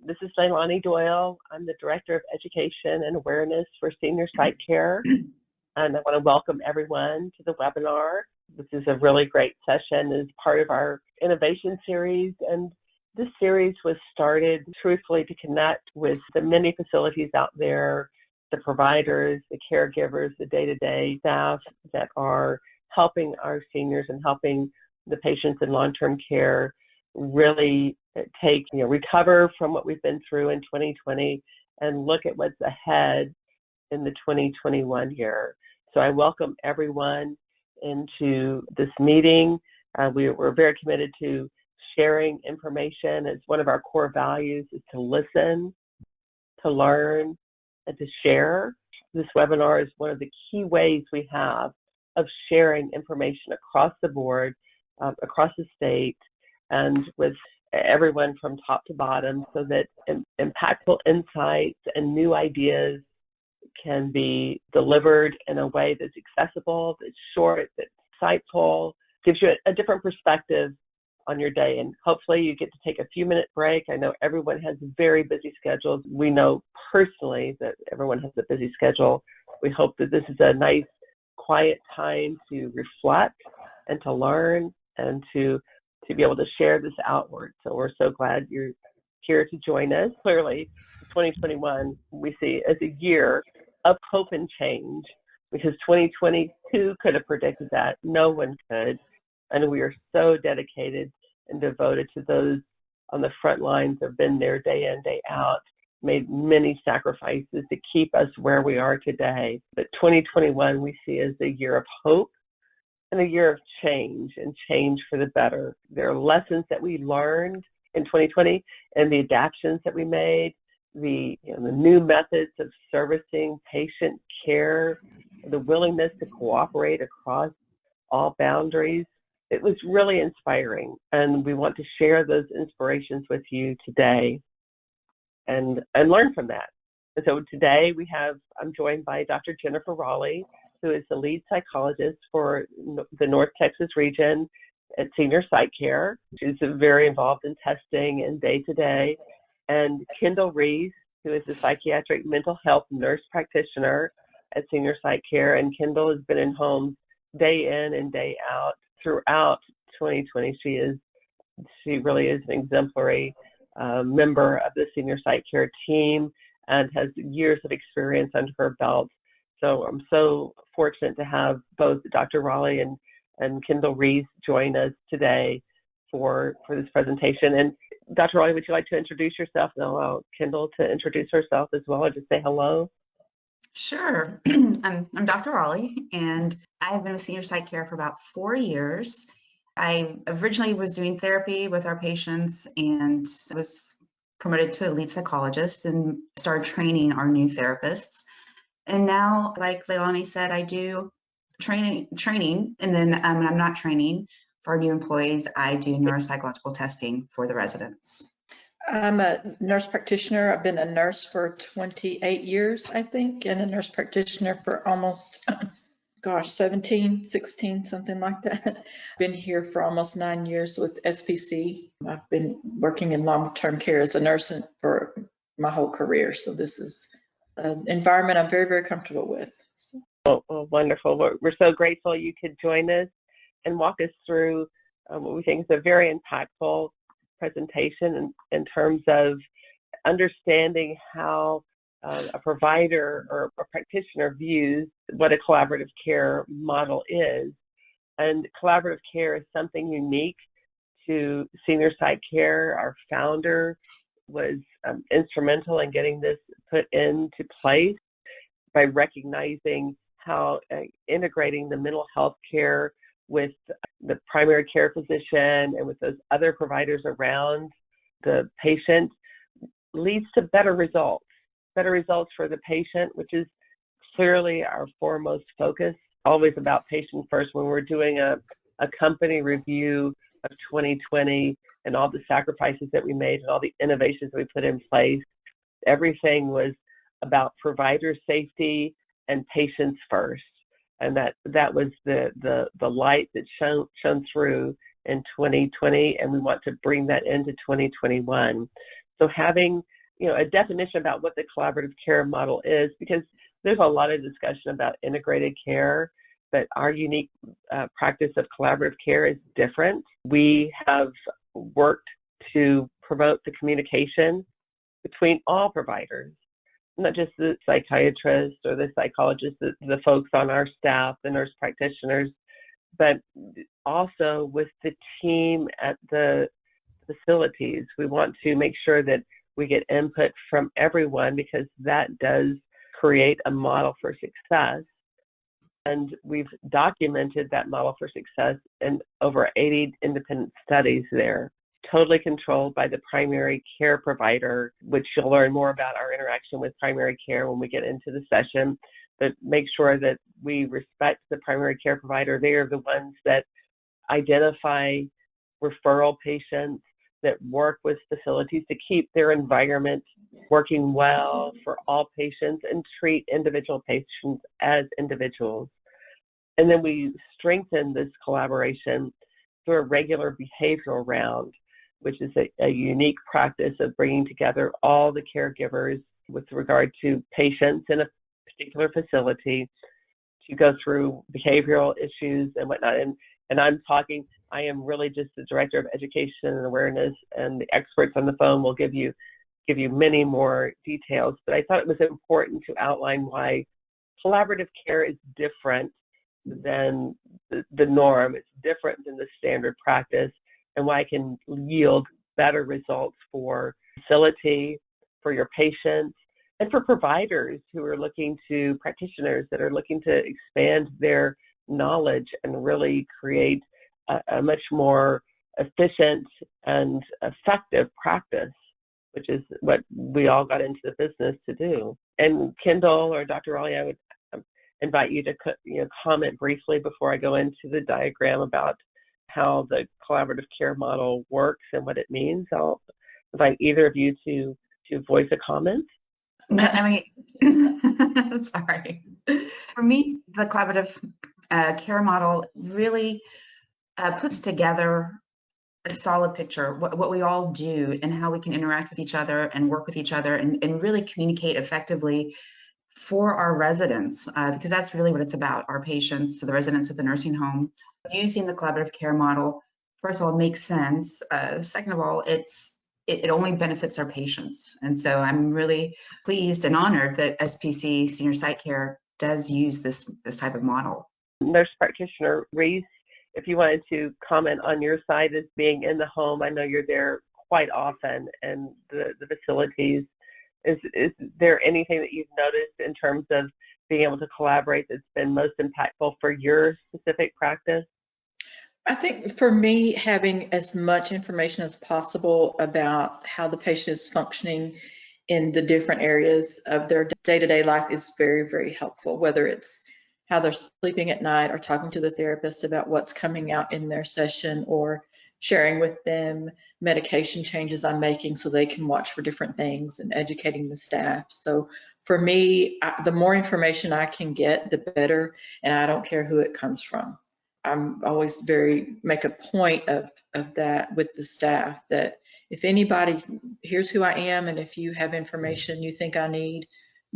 This is Leilani Doyle. I'm the Director of Education and Awareness for Senior Site Care, and I want to welcome everyone to the webinar. This is a really great session as part of our innovation series, and this series was started truthfully to connect with the many facilities out there, the providers, the caregivers, the day-to-day staff that are helping our seniors and helping the patients in long-term care really recover from what we've been through in 2020 and look at what's ahead in the 2021 year. So I welcome everyone into this meeting. We're very committed to sharing information. As one of our core values is to listen, to learn, and to share. This webinar is one of the key ways we have of sharing information across the board, across the state, and with everyone from top to bottom, so that impactful insights and new ideas can be delivered in a way that's accessible, that's short, that's insightful, gives you a different perspective on your day. And hopefully you get to take a few-minute break. I know everyone has very busy schedules. We know personally that everyone has a busy schedule. We hope that this is a nice, quiet time to reflect and to learn and to be able to share this outward. So we're so glad you're here to join us. Clearly, 2021 we see as a year of hope and change, because 2022 could have predicted that. No one could. And we are so dedicated and devoted to those on the front lines that have been there day in, day out, made many sacrifices to keep us where we are today. But 2021 we see as a year of hope and a year of change, and change for the better. There are lessons that we learned in 2020 and the adaptations that we made, the new methods of servicing patient care, the willingness to cooperate across all boundaries. It was really inspiring, and we want to share those inspirations with you today and learn from that. And so today I'm joined by Dr. Jennifer Rawley, who is the lead psychologist for the North Texas region at Senior Site Care. She's very involved in testing and day-to-day. And Kendall Reese, who is a psychiatric mental health nurse practitioner at Senior Site Care. And Kendall has been in homes day in and day out throughout 2020. She really is an exemplary member of the Senior Site Care team and has years of experience under her belt. So I'm so fortunate to have both Dr. Rawley and Kendall Reese join us today for this presentation. And Dr. Rawley, would you like to introduce yourself, and allow Kendall to introduce herself as well, or just say hello? Sure. I'm Dr. Rawley, and I've been with Senior Site Care for about 4 years. I originally was doing therapy with our patients and was promoted to a lead psychologist and started training our new therapists. And now, like Leilani said, I do training, and then when I'm not training for our new employees, I do neuropsychological testing for the residents. I'm a nurse practitioner. I've been a nurse for 28 years, I think, and a nurse practitioner for almost, 17, 16, something like that. Been here for almost 9 years with SPC. I've been working in long-term care as a nurse for my whole career. So this is an environment I'm very, very comfortable with. So. Well, wonderful. We're so grateful you could join us and walk us through what we think is a very impactful presentation in terms of understanding how a provider or a practitioner views what a collaborative care model is. And collaborative care is something unique to Senior Site Care. Our founder was instrumental in getting this put into place by recognizing how integrating the mental health care with the primary care physician and with those other providers around the patient leads to better results for the patient, which is clearly our foremost focus, always about patient first. When we're doing a company review of 2020 and all the sacrifices that we made and all the innovations that we put in place, everything was about provider safety and patients first. And that was the light that shone through in 2020, and we want to bring that into 2021. So having, a definition about what the collaborative care model is, because there's a lot of discussion about integrated care, but our unique practice of collaborative care is different. We have worked to promote the communication between all providers, not just the psychiatrists or the psychologists, the folks on our staff, the nurse practitioners, but also with the team at the facilities. We want to make sure that we get input from everyone, because that does create a model for success. And we've documented that model for success in over 80 independent studies there, totally controlled by the primary care provider, which you'll learn more about our interaction with primary care when we get into the session. But make sure that we respect the primary care provider. They are the ones that identify referral patients, that work with facilities to keep their environment working well for all patients and treat individual patients as individuals. And then we strengthen this collaboration through a regular behavioral round, which is a unique practice of bringing together all the caregivers with regard to patients in a particular facility to go through behavioral issues and whatnot. And I am really just the director of education and awareness, and the experts on the phone will give you many more details. But I thought it was important to outline why collaborative care is different than the norm. It's different than the standard practice, and why it can yield better results for facility, for your patients, and for providers who are practitioners that are looking to expand their knowledge and really create a much more efficient and effective practice, which is what we all got into the business to do. And Kendall or Dr. Rawley, I would invite you to comment briefly before I go into the diagram about how the collaborative care model works and what it means. I'll invite either of you to voice a comment. Sorry. For me, the collaborative care model really puts together a solid picture, what we all do and how we can interact with each other and work with each other and really communicate effectively for our residents, because that's really what it's about, our patients, so the residents of the nursing home. Using the collaborative care model, first of all, makes sense. Second of all, it only benefits our patients. And so I'm really pleased and honored that SPC Senior Site Care does use this type of model. Nurse practitioner Reese, if you wanted to comment on your side as being in the home, I know you're there quite often, and the facilities. Is there anything that you've noticed in terms of being able to collaborate that's been most impactful for your specific practice? I think for me, having as much information as possible about how the patient is functioning in the different areas of their day-to-day life is very, very helpful, whether it's how they're sleeping at night or talking to the therapist about what's coming out in their session, or sharing with them medication changes I'm making so they can watch for different things, and educating the staff. So for me, the more information I can get, the better, and I don't care who it comes from. I'm always make a point of that with the staff, that if anybody, here's who I am, and if you have information you think I need,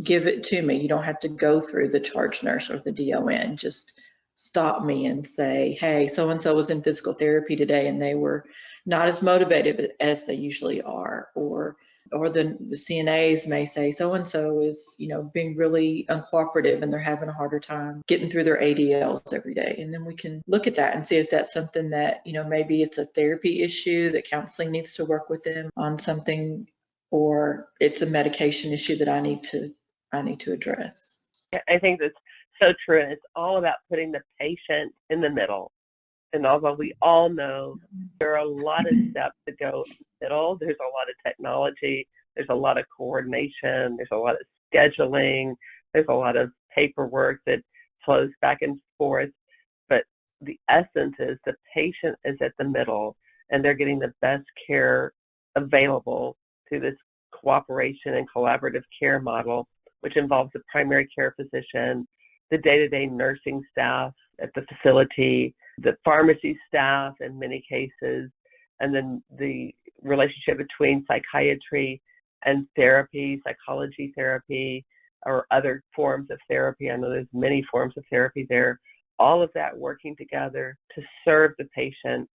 give it to me. You don't have to go through the charge nurse or the DON. Just stop me and say, hey, so-and-so was in physical therapy today and they were not as motivated as they usually are. Or the CNAs may say so-and-so is, being really uncooperative and they're having a harder time getting through their ADLs every day. And then we can look at that and see if that's something that, maybe it's a therapy issue that counseling needs to work with them on something, or it's a medication issue that I need to address. I think that's so true. And it's all about putting the patient in the middle. And although we all know there are a lot of steps to go in the middle, there's a lot of technology, there's a lot of coordination, there's a lot of scheduling, there's a lot of paperwork that flows back and forth. But the essence is the patient is at the middle, and they're getting the best care available through this cooperation and collaborative care model, which involves the primary care physician, the day-to-day nursing staff at the facility, the pharmacy staff in many cases, and then the relationship between psychiatry and therapy, psychology therapy, or other forms of therapy. I know there's many forms of therapy there. All of that working together to serve the patient,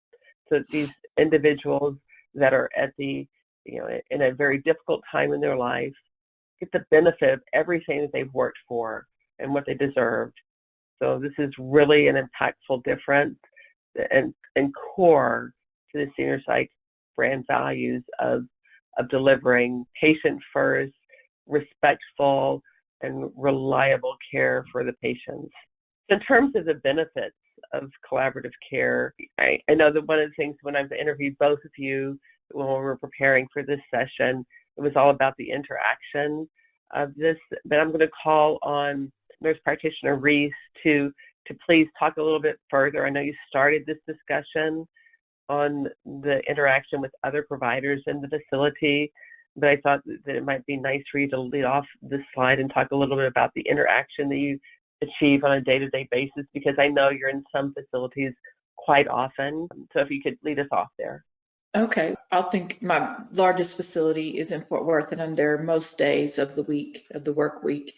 so that these individuals that are at the, in a very difficult time in their life, get the benefit of everything that they've worked for and what they deserved. So this is really an impactful difference and core to the Senior Psych brand values of delivering patient first, respectful, and reliable care for the patients. In terms of the benefits of collaborative care, I know that one of the things when I've interviewed both of you when we were preparing for this session, it was all about the interaction of this, but I'm going to call on Nurse Practitioner Reese to please talk a little bit further. I know you started this discussion on the interaction with other providers in the facility, but I thought that it might be nice for you to lead off this slide and talk a little bit about the interaction that you achieve on a day-to-day basis, because I know you're in some facilities quite often. So if you could lead us off there. Okay, I think my largest facility is in Fort Worth, and I'm there most days of the week, of the work week,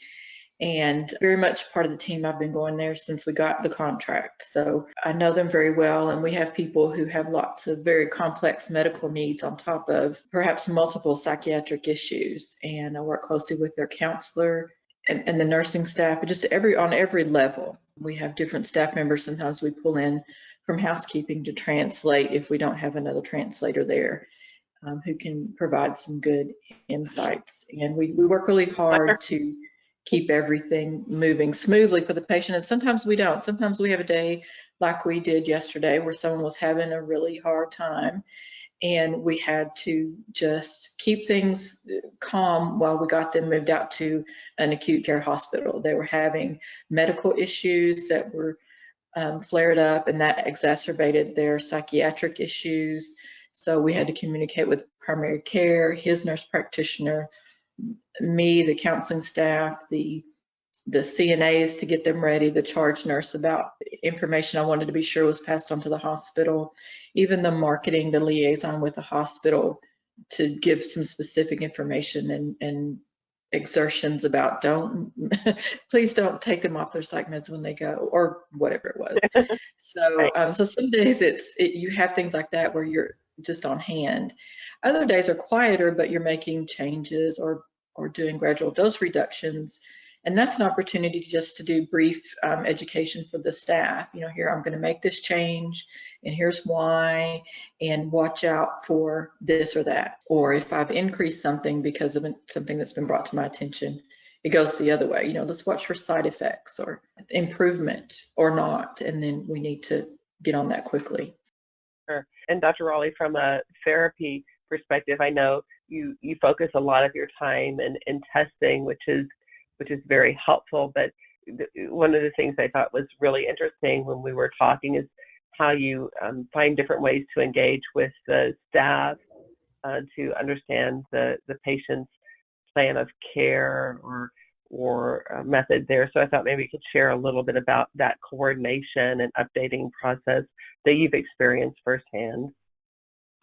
and very much part of the team. I've been going there since we got the contract, so I know them very well, and we have people who have lots of very complex medical needs on top of perhaps multiple psychiatric issues, and I work closely with their counselor and the nursing staff, just on every level. We have different staff members. Sometimes we pull in from housekeeping to translate if we don't have another translator there, who can provide some good insights. And we work really hard to keep everything moving smoothly for the patient. And sometimes we don't. Sometimes we have a day like we did yesterday where someone was having a really hard time, and we had to just keep things calm while we got them moved out to an acute care hospital. They were having medical issues that were flared up, and that exacerbated their psychiatric issues. So we had to communicate with primary care, his nurse practitioner, me, the counseling staff, the CNAs to get them ready, the charge nurse, about information I wanted to be sure was passed on to the hospital, even the marketing, the liaison with the hospital to give some specific information and exertions about please don't take them off their psych meds when they go, or whatever it was. So so some days you have things like that where you're just on hand. Other days are quieter, but you're making changes or doing gradual dose reductions. And that's an opportunity just to do brief education for the staff. Here, I'm going to make this change, and here's why, and watch out for this or that. Or if I've increased something because of something that's been brought to my attention, it goes the other way. Let's watch for side effects or improvement or not, and then we need to get on that quickly. Sure. And Dr. Rawley, from a therapy perspective, I know you focus a lot of your time in testing, which is very helpful. But one of the things I thought was really interesting when we were talking is how you find different ways to engage with the staff to understand the patient's plan of care or method there. So I thought maybe you could share a little bit about that coordination and updating process that you've experienced firsthand.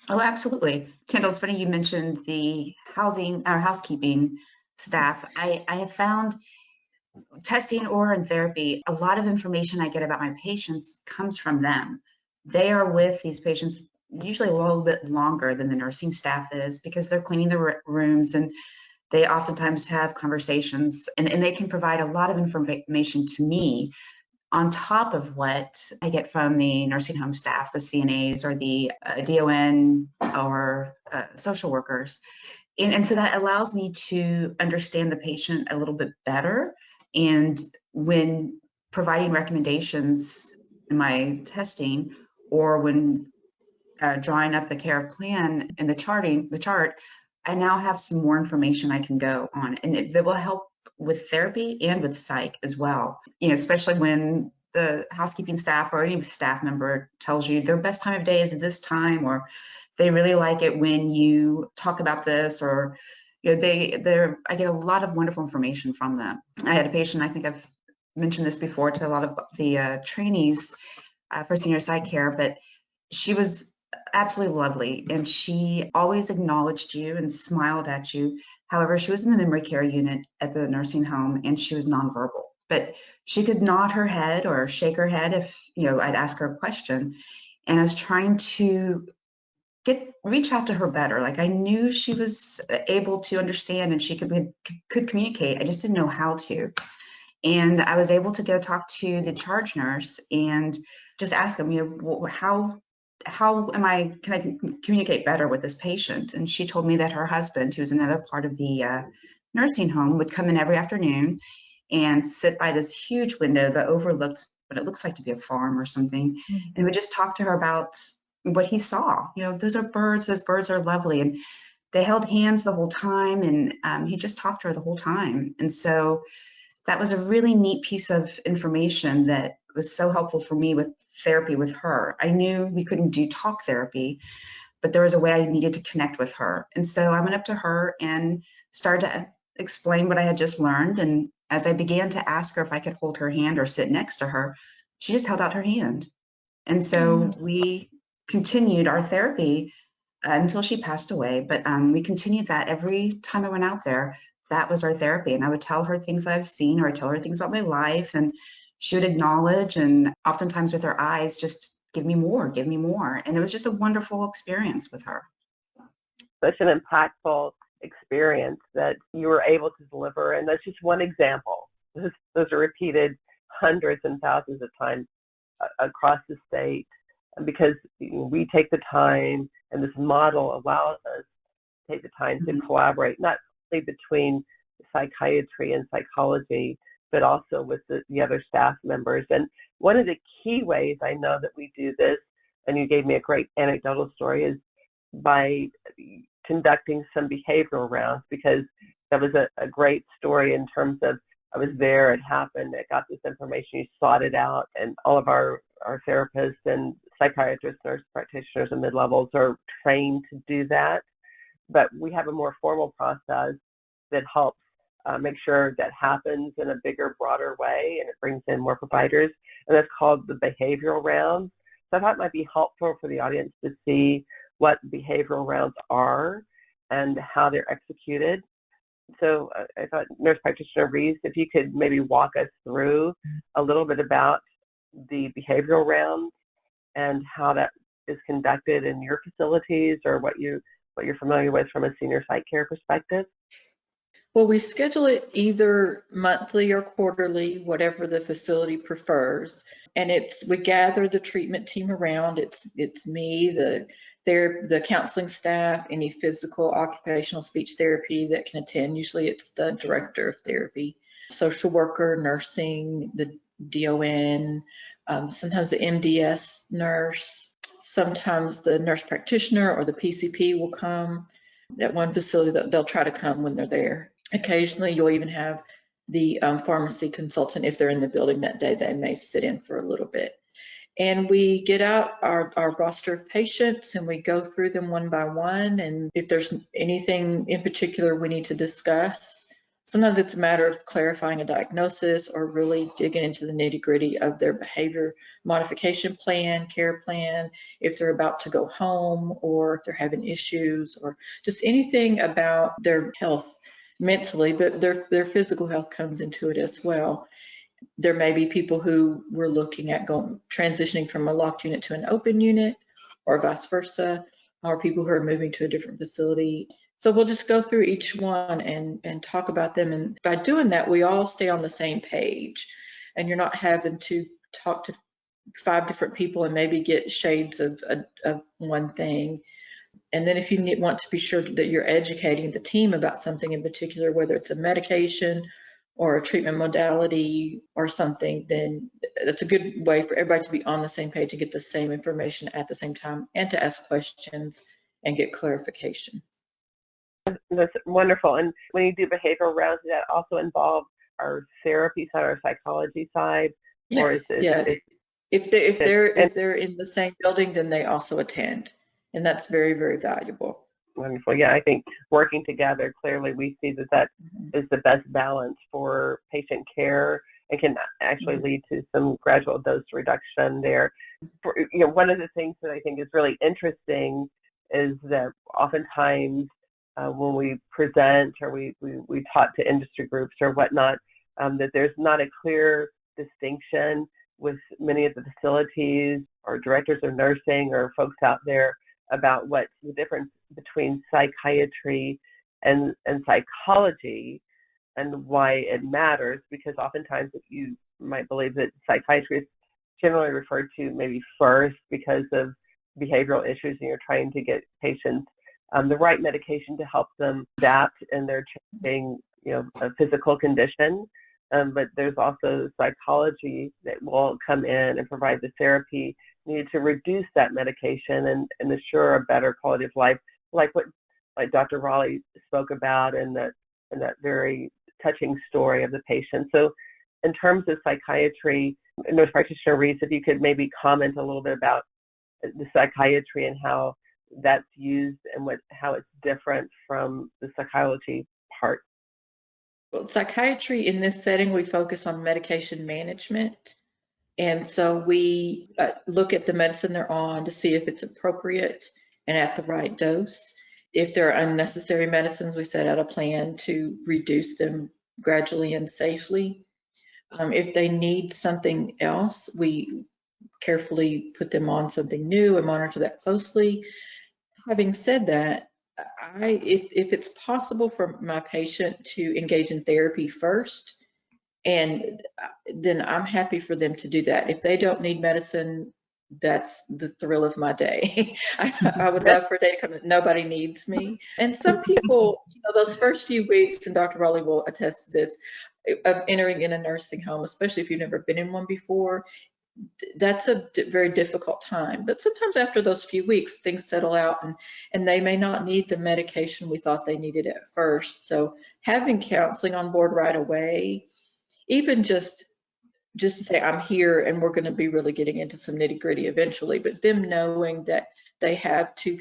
Oh, absolutely. Kendall, it's funny you mentioned the housekeeping staff. I have found testing or in therapy, a lot of information I get about my patients comes from them. They are with these patients usually a little bit longer than the nursing staff is, because they're cleaning the rooms, and they oftentimes have conversations, and they can provide a lot of information to me on top of what I get from the nursing home staff, the CNAs or the DON or social workers. And so that allows me to understand the patient a little bit better. And when providing recommendations in my testing, or when drawing up the care plan and the chart, I now have some more information I can go on, and it will help with therapy and with psych as well. Especially when the housekeeping staff or any staff member tells you their best time of day is at this time, or they really like it when you talk about this, or I get a lot of wonderful information from them. I had a patient, I think I've mentioned this before to a lot of the trainees for senior psych care, but she was absolutely lovely. And she always acknowledged you and smiled at you. However, she was in the memory care unit at the nursing home and she was nonverbal. But she could nod her head or shake her head if, I'd ask her a question. And I was trying to reach out to her better. Like I knew she was able to understand and she could communicate. I just didn't know how to. And I was able to go talk to the charge nurse and just ask him, how can I communicate better with this patient? And she told me that her husband, who's another part of the nursing home, would come in every afternoon and sit by this huge window that overlooked what it looks like to be a farm or something, and would just talk to her about what he saw. Those are birds. Those birds are lovely. And they held hands the whole time, and he just talked to her the whole time. And so that was a really neat piece of information that was so helpful for me with therapy with her. I knew we couldn't do talk therapy, but there was a way I needed to connect with her. And so I went up to her and started to explain what I had just learned. And as I began to ask her if I could hold her hand or sit next to her, she just held out her hand. And so we continued our therapy until she passed away. But we continued that every time I went out there. That was our therapy. And I would tell her things that I've seen, or I'd tell her things about my life, and she would acknowledge, and oftentimes with her eyes, just give me more, give me more. And it was just a wonderful experience with her. Such an impactful experience that you were able to deliver. And that's just one example. Those are repeated hundreds and thousands of times across the state, because we take the time, and this model allows us to take the time to collaborate, not only between psychiatry and psychology, but also with the other staff members. And one of the key ways I know that we do this, and you gave me a great anecdotal story, is by conducting some behavioral rounds, because that was a great story in terms of, I was there, it happened, I got this information, you sought it out, and all of our therapists and psychiatrists, nurse practitioners, and mid-levels are trained to do that. But we have a more formal process that helps make sure that happens in a bigger, broader way, and it brings in more providers, and that's called the behavioral rounds. So I thought it might be helpful for the audience to see what behavioral rounds are and how they're executed. So I thought, Nurse Practitioner Reese, if you could maybe walk us through a little bit about the behavioral rounds and how that is conducted in your facilities, or what you're familiar with from a senior psych care perspective. Well, we schedule it either monthly or quarterly, whatever the facility prefers. And we gather the treatment team around. It's me, the counseling staff, any physical, occupational, speech therapy that can attend. Usually it's the director of therapy, social worker, nursing, the DON, sometimes the MDS nurse, sometimes the nurse practitioner or the PCP will come. At one facility, they'll try to come when they're there. Occasionally, you'll even have the pharmacy consultant. If they're in the building that day, they may sit in for a little bit. And we get out our roster of patients and we go through them one by one. And if there's anything in particular we need to discuss, sometimes it's a matter of clarifying a diagnosis or really digging into the nitty-gritty of their behavior modification plan, care plan, if they're about to go home or if they're having issues, or just anything about their health mentally, but their physical health comes into it as well. There may be people who we're looking at transitioning from a locked unit to an open unit, or vice versa, or people who are moving to a different facility. So we'll just go through each one and talk about them. And by doing that, we all stay on the same page, and you're not having to talk to 5 different people and maybe get shades of one thing. And then if you want to be sure that you're educating the team about something in particular, whether it's a medication or a treatment modality or something, then that's a good way for everybody to be on the same page and get the same information at the same time, and to ask questions and get clarification. That's wonderful. And when you do behavioral rounds, does that also involve our therapy side, our psychology side? Yes, or is it, if they're in the same building, then they also attend, and that's very, very valuable. Wonderful. Yeah, I think working together, clearly we see that is the best balance for patient care and can actually lead to some gradual dose reduction there. One of the things that I think is really interesting is that oftentimes when we present or we talk to industry groups or whatnot, that there's not a clear distinction with many of the facilities or directors of nursing or folks out there about what's the difference between psychiatry and psychology and why it matters, because oftentimes you might believe that psychiatry is generally referred to maybe first because of behavioral issues and you're trying to get patients the right medication to help them adapt in their changing, a physical condition. But there's also psychology that will come in and provide the therapy needed to reduce that medication and assure a better quality of life, like Dr. Rawley spoke about in that very touching story of the patient. So in terms of psychiatry, nurse practitioner Reese, if you could maybe comment a little bit about the psychiatry and how that's used and how it's different from the psychology part. Well, psychiatry in this setting, we focus on medication management. And so we look at the medicine they're on to see if it's appropriate and at the right dose. If there are unnecessary medicines, we set out a plan to reduce them gradually and safely. If they need something else, we carefully put them on something new and monitor that closely. Having said that, if it's possible for my patient to engage in therapy first, and then I'm happy for them to do that. If they don't need medicine, that's the thrill of my day. I would love for a day to come. Nobody needs me. And some people, those first few weeks, and Dr. Rawley will attest to this, of entering in a nursing home, especially if you've never been in one before, that's a very difficult time. But sometimes after those few weeks, things settle out and they may not need the medication we thought they needed at first. So having counseling on board right away, even just to say, I'm here and we're going to be really getting into some nitty gritty eventually, but them knowing that they have two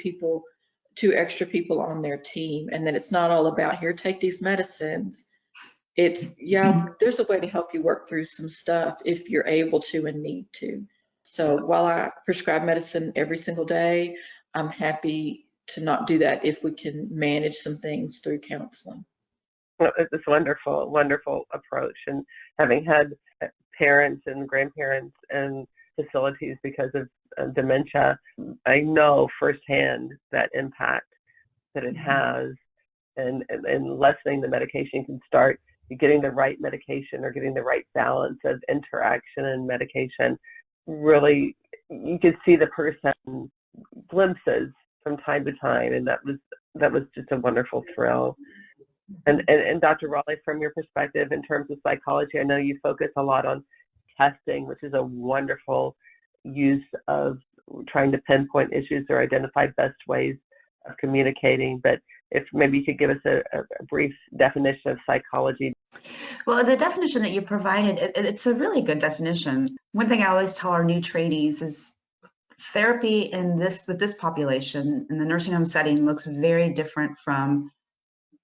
extra people on their team and that it's not all about here, take these medicines. It's, there's a way to help you work through some stuff if you're able to and need to. So while I prescribe medicine every single day, I'm happy to not do that if we can manage some things through counseling. Well, it's a wonderful, wonderful approach. And having had parents and grandparents and facilities because of dementia, I know firsthand that impact that it has. And lessening the medication can start getting the right medication or getting the right balance of interaction and medication. Really, you could see the person glimpses from time to time, and that was just a wonderful thrill. And Dr. Rawley, from your perspective in terms of psychology, I know you focus a lot on testing, which is a wonderful use of trying to pinpoint issues or identify best ways of communicating. But if maybe you could give us a brief definition of psychology. Well, the definition that you provided, it's a really good definition. One thing I always tell our new trainees is therapy with this population in the nursing home setting looks very different from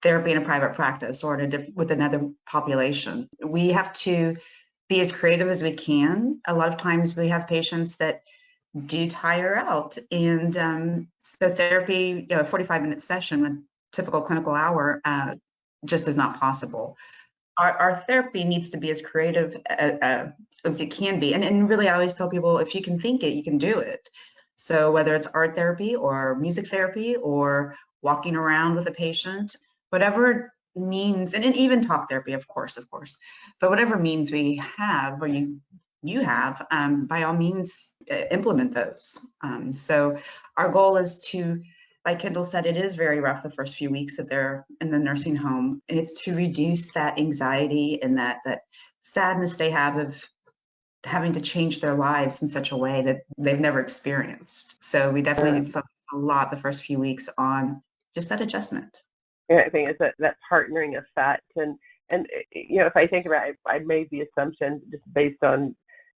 therapy in a private practice or with another population. We have to be as creative as we can. A lot of times we have patients that do tire out, and so therapy, a 45-minute session, a typical clinical hour, just is not possible. Our therapy needs to be as creative as it can be, and really I always tell people, if you can think it, you can do it. So whether it's art therapy or music therapy or walking around with a patient, whatever means, and even talk therapy, of course, but whatever means we have, or you have, by all means, implement those. So our goal is to, like Kendall said, it is very rough the first few weeks that they're in the nursing home, and it's to reduce that anxiety and that sadness they have of having to change their lives in such a way that they've never experienced. So we definitely focus a lot the first few weeks on just that adjustment. Yeah, I think it's that partnering effect. And if I think about it, I made the assumption just based on,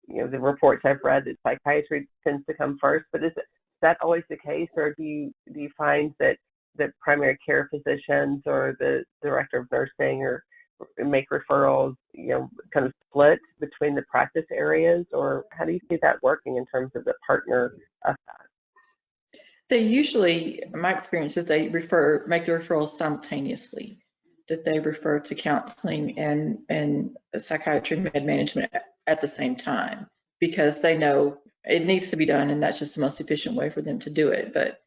the reports I've read that psychiatry tends to come first, but is that always the case? Or do you find that primary care physicians or the director of nursing or make referrals, kind of split between the practice areas, or how do you see that working in terms of the partner of that? They usually, my experience is they make the referrals simultaneously, that they refer to counseling and psychiatry and med management at the same time, because they know it needs to be done and that's just the most efficient way for them to do it. But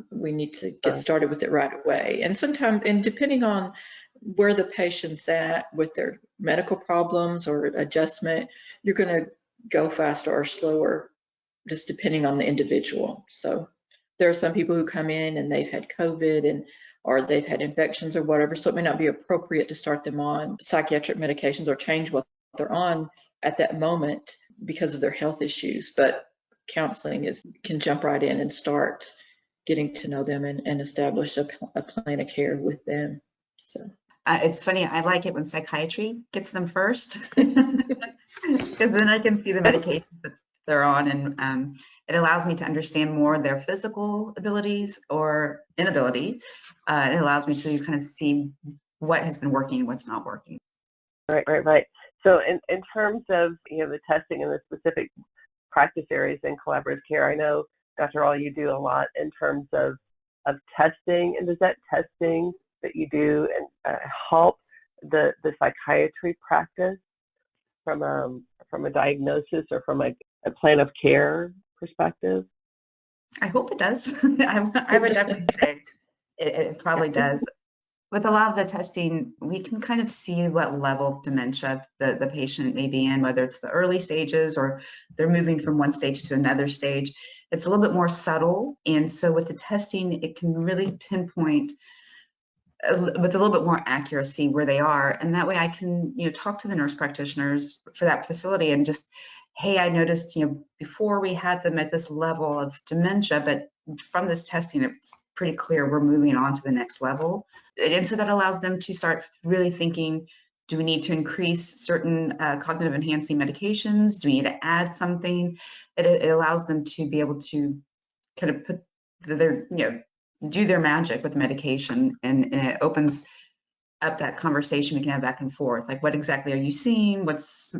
we need to get started with it right away. And sometimes, and depending on where the patient's at with their medical problems or adjustment, you're going to go faster or slower, just depending on the individual. So there are some people who come in and they've had COVID or they've had infections or whatever, so it may not be appropriate to start them on psychiatric medications or change what they're on at that moment because of their health issues. But counseling can jump right in and start getting to know them and establish a plan of care with them. So it's funny, I like it when psychiatry gets them first, because then I can see the medication that they're on, and it allows me to understand more their physical abilities or inabilities. It allows me to kind of see what has been working and what's not working. Right. So in terms of the testing and the specific practice areas in collaborative care, I know, Dr. Rawley, you do a lot in terms of testing, and does that testing that you do and help the psychiatry practice from a diagnosis or from a plan of care perspective? I hope it does. I would definitely say it probably does. With a lot of the testing, we can kind of see what level of dementia the patient may be in, whether it's the early stages or they're moving from one stage to another stage. It's a little bit more subtle. And so with the testing, it can really pinpoint with a little bit more accuracy where they are. And that way I can, talk to the nurse practitioners for that facility and just, hey, I noticed, before we had them at this level of dementia, but from this testing, it's pretty clear we're moving on to the next level. And so that allows them to start really thinking, do we need to increase certain cognitive enhancing medications? Do we need to add something? It allows them to be able to kind of put do their magic with medication, and it opens up that conversation we can have back and forth. Like, what exactly are you seeing? What's,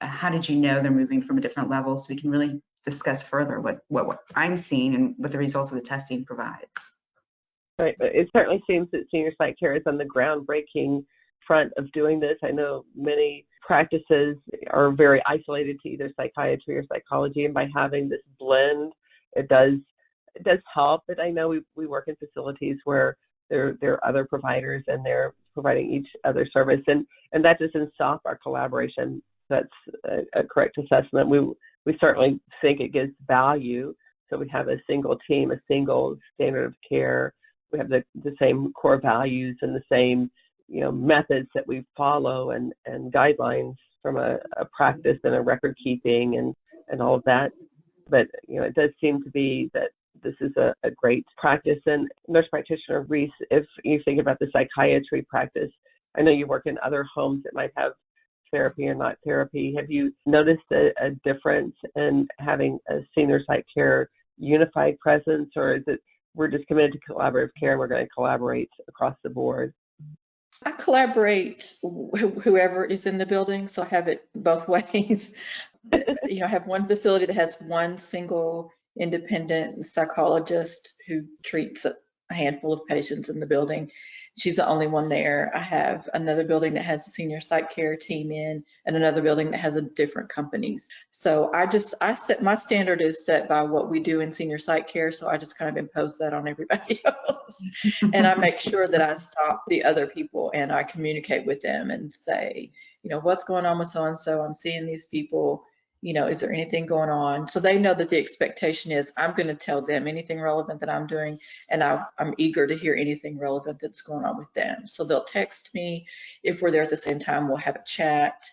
how did you know they're moving from a different level? So we can really discuss further what I'm seeing and what the results of the testing provides. Right. It certainly seems that senior psych care is on the groundbreaking front of doing this. I know many practices are very isolated to either psychiatry or psychology, and by having this blend, it does help. But I know we work in facilities where there are other providers and they're providing each other service, and that doesn't stop our collaboration. That's a correct assessment. We certainly think it gives value. So we have a single team, a single standard of care. We have the same core values and the same methods that we follow and guidelines from a practice and a record keeping and all of that. But it does seem to be that this is a great practice. And Nurse Practitioner Reese, if you think about the psychiatry practice, I know you work in other homes that might have therapy or not therapy. Have you noticed a difference in having a senior psych care unified presence, or is it we're just committed to collaborative care and we're going to collaborate across the board? I collaborate whoever is in the building, so I have it both ways. I have one facility that has one single independent psychologist who treats a handful of patients in the building. She's the only one there. I have another building that has a senior psych care team in, and another building that has a different companies. So I set my standard is set by what we do in senior psych care. So I just kind of impose that on everybody else. And I make sure that I stop the other people and I communicate with them and say, what's going on with so-and-so? I'm seeing these people. Is there anything going on? So they know that the expectation is I'm going to tell them anything relevant that I'm doing, and I'm eager to hear anything relevant that's going on with them. So they'll text me. If we're there at the same time, we'll have a chat.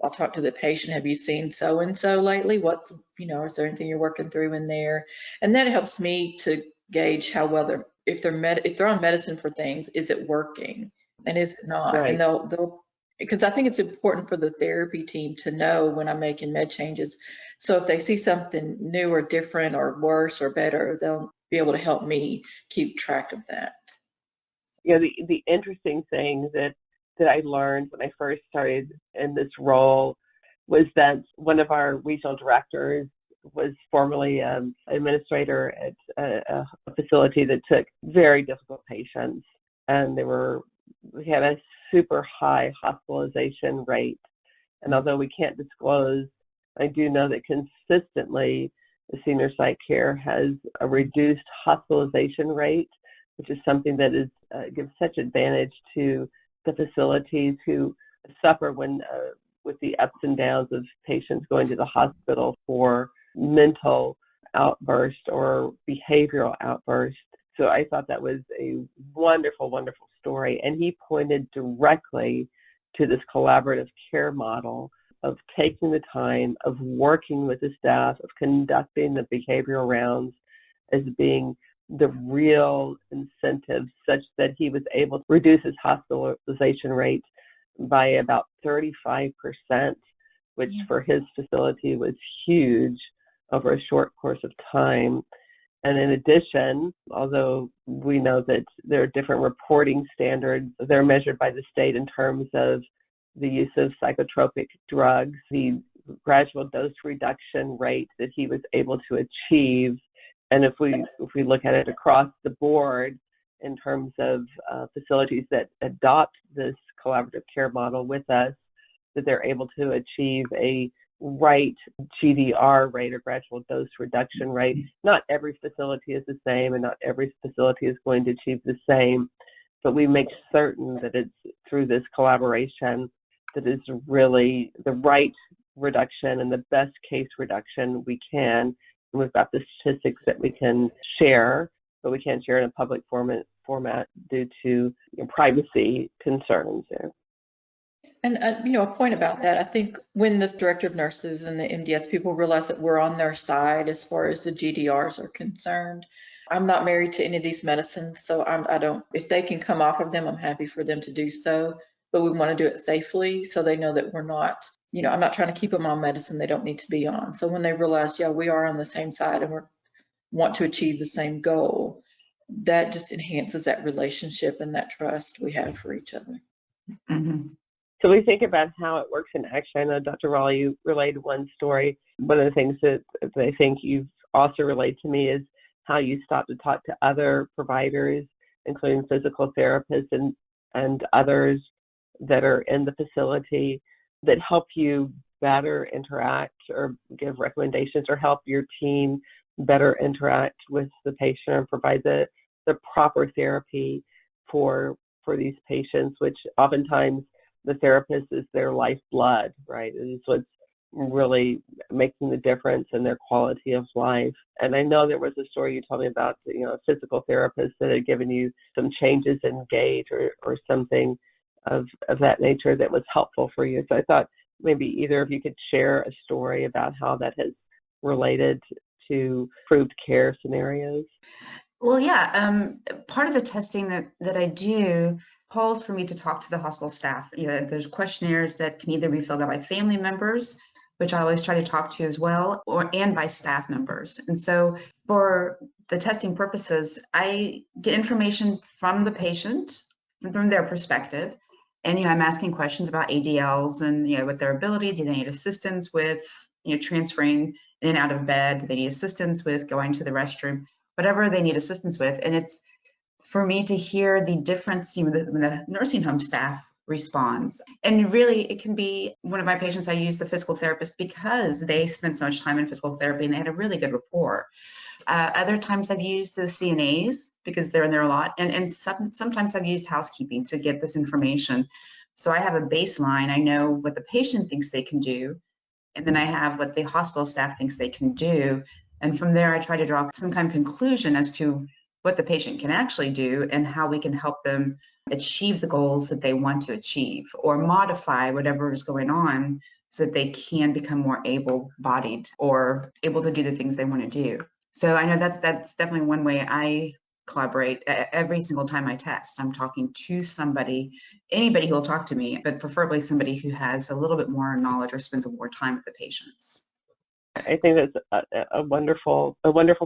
I'll talk to the patient. Have you seen so-and-so lately? What's, is there anything you're working through in there? And that helps me to gauge how well if they're on medicine for things, is it working? And is it not? Right. And because I think it's important for the therapy team to know when I'm making med changes. So if they see something new or different or worse or better, they'll be able to help me keep track of that. The interesting thing that that I learned when I first started in this role was that one of our regional directors was formerly an administrator at a facility that took very difficult patients, and we had a super high hospitalization rate. And although we can't disclose, I do know that consistently the senior site care has a reduced hospitalization rate, which is something that gives such advantage to the facilities who suffer with the ups and downs of patients going to the hospital for mental outburst or behavioral outburst. So I thought that was a wonderful, wonderful story. And he pointed directly to this collaborative care model of taking the time, of working with the staff, of conducting the behavioral rounds as being the real incentive, such that he was able to reduce his hospitalization rate by about 35%, which for his facility was huge over a short course of time. And in addition, although we know that there are different reporting standards, they're measured by the state in terms of the use of psychotropic drugs, the gradual dose reduction rate that he was able to achieve. And if we look at it across the board in terms of facilities that adopt this collaborative care model with us, that they're able to achieve a right GDR rate or gradual dose reduction rate. Not every facility is the same, and not every facility is going to achieve the same, but we make certain that it's through this collaboration that is really the right reduction and the best case reduction we can. And we've got the statistics that we can share, but we can't share in a public format due to privacy concerns there. And, a point about that, I think when the director of nurses and the MDS people realize that we're on their side as far as the GDRs are concerned. I'm not married to any of these medicines, so I don't, if they can come off of them, I'm happy for them to do so, but we want to do it safely so they know that we're not, I'm not trying to keep them on medicine they don't need to be on. So when they realize, yeah, we are on the same side and we want to achieve the same goal, that just enhances that relationship and that trust we have for each other. Mm-hmm. So we think about how it works in action. I know, Dr. Rawley, you relayed one story. One of the things that I think you've also relayed to me is how you stop to talk to other providers, including physical therapists and others that are in the facility that help you better interact or give recommendations or help your team better interact with the patient and provide the proper therapy for these patients, which oftentimes the therapist is their lifeblood, right? It is what's really making the difference in their quality of life. And I know there was a story you told me about, a physical therapist that had given you some changes in gait or something of that nature that was helpful for you. So I thought maybe either of you could share a story about how that has related to improved care scenarios. Well, yeah. Part of the testing that I do calls for me to talk to the hospital staff. There's questionnaires that can either be filled out by family members, which I always try to talk to as well, and by staff members. And so for the testing purposes, I get information from the patient, from their perspective. And, I'm asking questions about ADLs and, with their ability. Do they need assistance with, transferring in and out of bed? Do they need assistance with going to the restroom? Whatever they need assistance with. And it's for me to hear the difference when the nursing home staff responds. And really, it can be one of my patients. I use the physical therapist because they spent so much time in physical therapy and they had a really good rapport. Other times I've used the CNAs because they're in there a lot. And sometimes I've used housekeeping to get this information. So I have a baseline. I know what the patient thinks they can do. And then I have what the hospital staff thinks they can do. And from there, I try to draw some kind of conclusion as to what the patient can actually do and how we can help them achieve the goals that they want to achieve or modify whatever is going on so that they can become more able-bodied or able to do the things they want to do. So I know that's definitely one way I collaborate. Every single time I test, I'm talking to anybody who will talk to me, but preferably somebody who has a little bit more knowledge or spends more time with the patients. I think that's a wonderful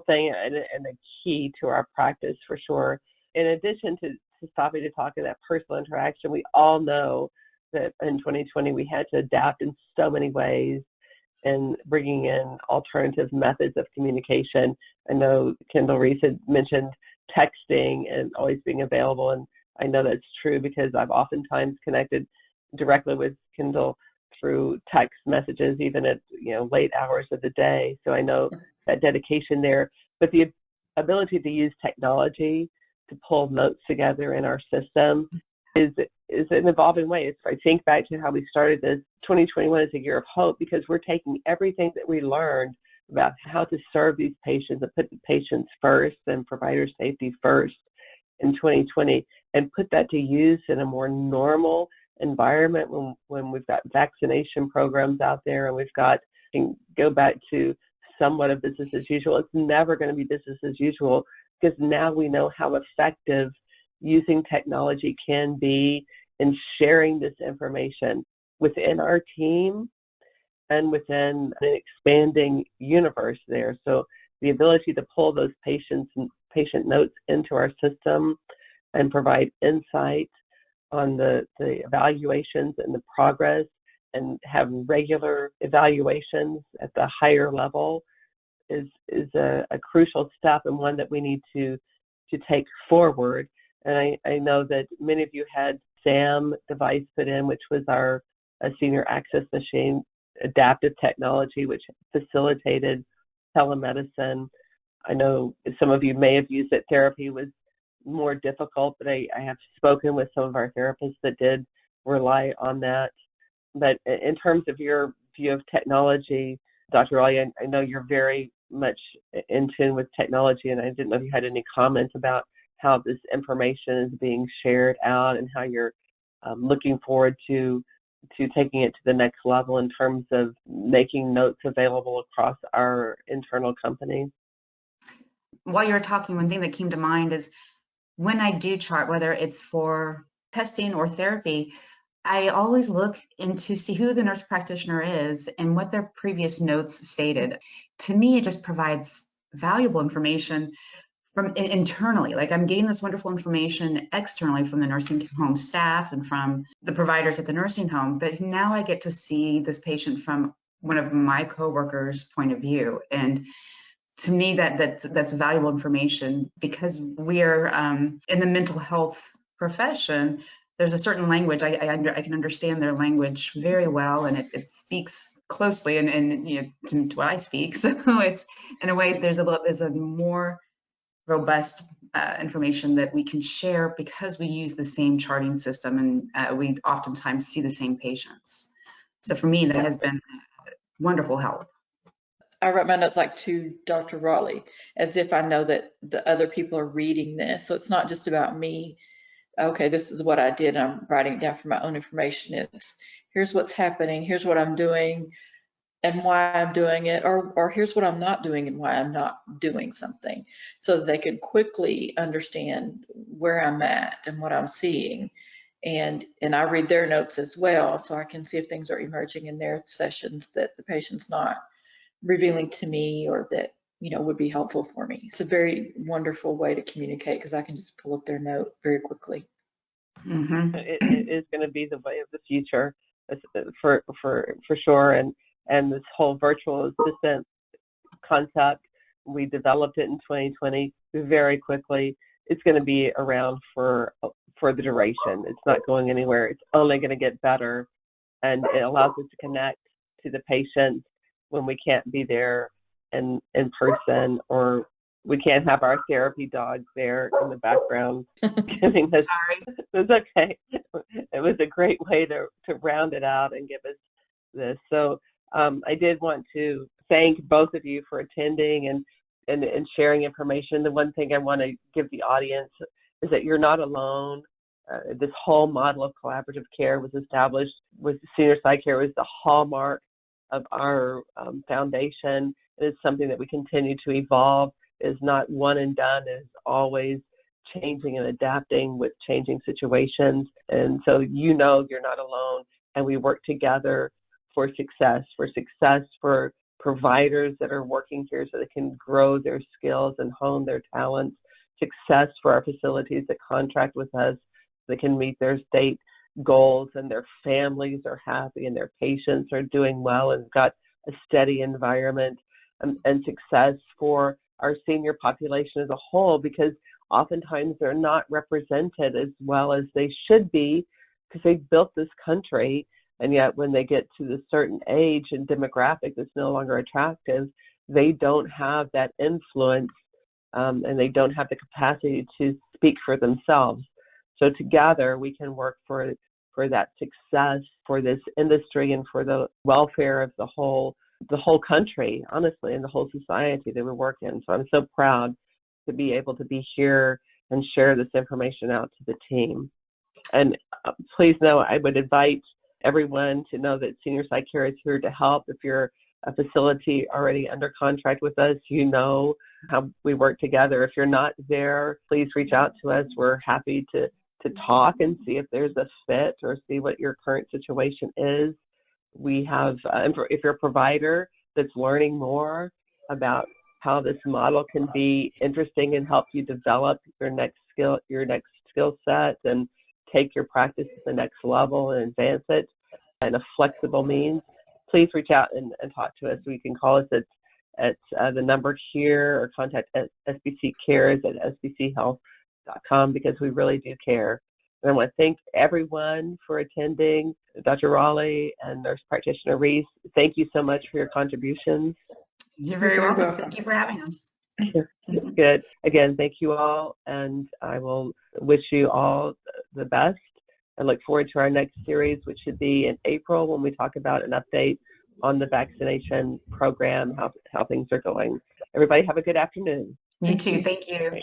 thing and a key to our practice for sure. In addition to stopping to talk and that personal interaction. We all know that in 2020 we had to adapt in so many ways and bringing in alternative methods of communication. I know Kendall Reese had mentioned texting and always being available, and I know that's true because I've oftentimes connected directly with Kendall through text messages, even at late hours of the day. So I know that dedication there, but the ability to use technology to pull notes together in our system is an evolving way. If I think back to how we started this, 2021 is a year of hope because we're taking everything that we learned about how to serve these patients and put the patients first and provider safety first in 2020 and put that to use in a more normal environment when we've got vaccination programs out there and we've got, and go back to somewhat of business as usual. It's never going to be business as usual because now we know how effective using technology can be in sharing this information within our team and within an expanding universe there. So the ability to pull those patient notes into our system and provide insight on the evaluations and the progress and have regular evaluations at the higher level is a crucial step and one that we need to take forward. And I know that many of you had SAM device put in, which was our senior access machine, adaptive technology, which facilitated telemedicine. I know some of you may have used it. Therapy was more difficult, but I have spoken with some of our therapists that did rely on that. But in terms of your view of technology, Dr. Rawley, I know you're very much in tune with technology, and I didn't know if you had any comments about how this information is being shared out and how you're looking forward to taking it to the next level in terms of making notes available across our internal company. While you're talking, one thing that came to mind is when I do chart, whether it's for testing or therapy, I always look into see who the nurse practitioner is and what their previous notes stated. To me, it just provides valuable information from internally. Like I'm getting this wonderful information externally from the nursing home staff and from the providers at the nursing home, but now I get to see this patient from one of my coworkers' point of view. And to me, that's valuable information because we're in the mental health profession. There's a certain language I can understand their language very well, and it speaks closely and to what I speak. So it's in a way there's a more robust information that we can share because we use the same charting system and we oftentimes see the same patients. So for me, that has been wonderful help. I write my notes like to Dr. Rawley, as if I know that the other people are reading this. So it's not just about me. Okay, this is what I did. And I'm writing it down for my own information. It's here's what's happening. Here's what I'm doing and why I'm doing it, or here's what I'm not doing and why I'm not doing something, so that they can quickly understand where I'm at and what I'm seeing. And I read their notes as well, so I can see if things are emerging in their sessions that the patient's not revealing to me or that would be helpful for me. It's a very wonderful way to communicate because I can just pull up their note very quickly. Mm-hmm. It is going to be the way of the future for sure. And this whole virtual assistant concept, we developed it in 2020 very quickly. It's going to be around for the duration. It's not going anywhere. It's only going to get better, and it allows us to connect to the patient when we can't be there in person, or we can't have our therapy dogs there in the background giving us. It was okay. It was a great way to round it out and give us this. So I did want to thank both of you for attending and sharing information. The one thing I want to give the audience is that you're not alone. This whole model of collaborative care was established with senior side care was the hallmark of our foundation. It is something that we continue to evolve. It is not one and done. It is always changing and adapting with changing situations. And so you're not alone, and we work together for success for providers that are working here so they can grow their skills and hone their talents success for our facilities that contract with us, that can meet their state goals, and their families are happy and their patients are doing well and got a steady environment, and success for our senior population as a whole, because oftentimes they're not represented as well as they should be, because they built this country, and yet when they get to the certain age and demographic that's no longer attractive, they don't have that influence, and they don't have the capacity to speak for themselves. So together we can work for that success for this industry and for the welfare of the whole country, honestly, and the whole society that we work in. So I'm so proud to be able to be here and share this information out to the team. And please know, I would invite everyone to know that Senior Site Care is here to help. If you're a facility already under contract with us, you know how we work together. If you're not there, please reach out to us. We're happy to talk and see if there's a fit or see what your current situation is. We have, if you're a provider that's learning more about how this model can be interesting and help you develop your next skill set and take your practice to the next level and advance it in a flexible means, please reach out and talk to us. You can call us at the number here, or contact sbccares@sbchealth.com, because we really do care. And I want to thank everyone for attending. Dr. Rawley and Nurse Practitioner Reese, thank you so much for your contributions. You're very welcome. Thank you for having us. Good. Again, thank you all, and I will wish you all the best. I look forward to our next series, which should be in April, when we talk about an update on the vaccination program, how things are going. Everybody have a good afternoon. You too. Thank you.